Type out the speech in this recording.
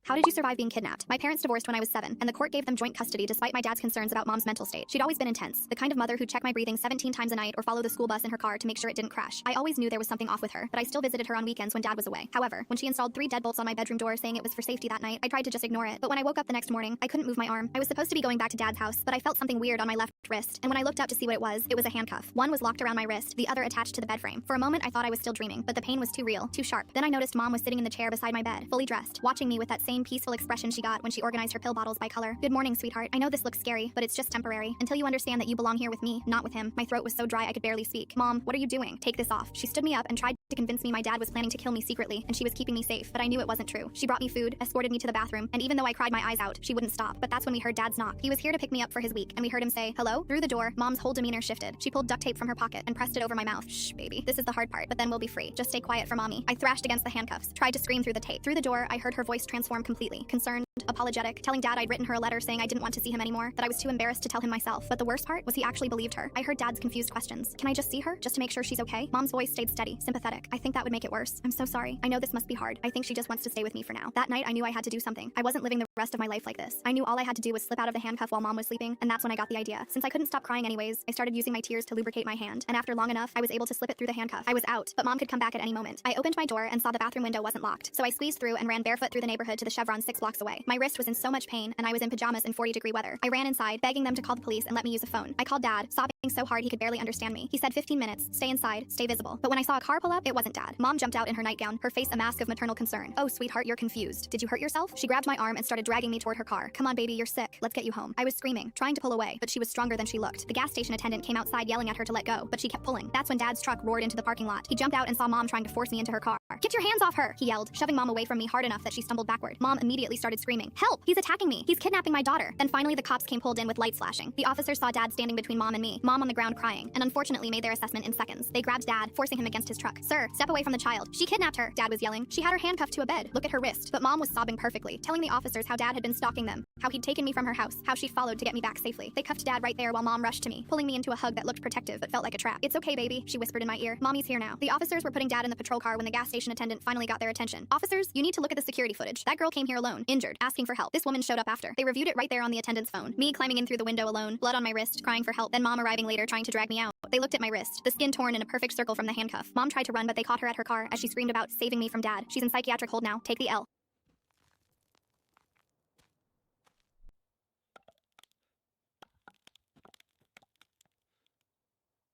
How did you survive being kidnapped? My parents divorced when I was 7, and the court gave them joint custody despite my dad's concerns about mom's mental state. She'd always been intense, the kind of mother who'd check my breathing 17 times a night or follow the school bus in her car to make sure it didn't crash. I always knew there was something off with her, but I still visited her on weekends when dad was away. However, when she installed 3 deadbolts on my bedroom door saying it was for safety that night, I tried to just ignore it. But when I woke up the next morning, I couldn't move my arm. I was supposed to be going back to dad's house, but I felt something weird on my left wrist, and when I looked up to see what it was a handcuff. One was locked around my wrist, the other attached to the bed frame. For a moment, I thought I was still dreaming, but the pain was too real, too sharp. Then I noticed mom was sitting in the chair beside my bed, fully dressed, watching me with that same peaceful expression she got when she organized her pill bottles by color. Good morning, sweetheart. I know this looks scary, but it's just temporary. Until you understand that you belong here with me, not with him. My throat was so dry I could barely speak. Mom, what are you doing? Take this off. She stood me up and tried to convince me my dad was planning to kill me secretly, and she was keeping me safe, but I knew it wasn't true. She brought me food, escorted me to the bathroom, and even though I cried my eyes out, she wouldn't stop. But that's when we heard dad's knock. He was here to pick me up for his week, and we heard him say, hello? Through the door, mom's whole demeanor shifted. She pulled duct tape from her pocket and pressed it over my mouth. Shh, baby. This is the hard part, but then we'll be free. Just stay quiet for mommy. I thrashed against the handcuffs, tried to scream through the tape. Through the door, I heard her voice transform completely. Concerned, apologetic, telling dad I'd written her a letter saying I didn't want to see him anymore, that I was too embarrassed to tell him myself. But the worst part was he actually believed her. I heard dad's confused questions. Can I just see her? Just to make sure she's okay? Mom's voice stayed steady, sympathetic. I think that would make it worse. I'm so sorry. I know this must be hard. I think she just wants to stay with me for now. That night, I knew I had to do something. I wasn't living the rest of my life like this. I knew all I had to do was slip out of the handcuff while mom was sleeping, and that's when I got the idea. Since I couldn't stop crying anyways, I started using my tears to lubricate my hand, and after long enough, I was able to slip it through the handcuff. I was out, but mom could come back at any moment. I opened my door and saw the bathroom window wasn't locked, so I squeezed through and ran barefoot through the neighborhood to the Chevron 6 blocks away. My wrist was in so much pain, and I was in pajamas in 40-degree weather. I ran inside, begging them to call the police and let me use a phone. I called dad, sobbing so hard he could barely understand me. He said 15 minutes, stay inside, stay visible. But when I saw a car pull up, it wasn't dad. Mom jumped out in her nightgown, her face a mask of maternal concern. Oh, sweetheart, you're confused. Did you hurt yourself? She grabbed my arm and started dragging me toward her car. Come on, baby, you're sick. Let's get you home. I was screaming, trying to pull away, but she was stronger than she looked. The gas station attendant came outside yelling at her to let go, but she kept pulling. That's when dad's truck roared into the parking lot. He jumped out and saw mom trying to force me into her car. Get your hands off her, he yelled, shoving mom away from me hard enough that she stumbled backward. Mom immediately started screaming, help, he's attacking me. He's kidnapping my daughter. Then finally the cops came pulled in with lights flashing. The officers saw dad standing between mom and me, mom on the ground crying, and unfortunately made their assessment in seconds. They grabbed dad, forcing him against his truck. Sir, step away from the child. She kidnapped her, dad was yelling. She had her handcuffed to a bed. Look at her wrist. But mom was sobbing perfectly, telling the officers how dad had been stalking them, how he'd taken me from her house, how she'd followed to get me back safely. They cuffed dad right there while mom rushed to me, pulling me into a hug that looked protective but felt like a trap. It's okay, baby, she whispered in my ear. Mommy's here now. The officers were putting dad in the patrol car when the gas station attendant finally got their attention. Officers, you need to look at the security footage. That girl came here alone, injured, asking for help. This woman showed up after. They reviewed it right there on the attendant's phone. Me climbing in through the window alone, blood on my wrist, crying for help, then mom arriving later trying to drag me out. They looked at my wrist, the skin torn in a perfect circle from the handcuff. Mom tried to run, but they caught her at her car as she screamed about saving me from dad. She's in psychiatric hold now. Take the L.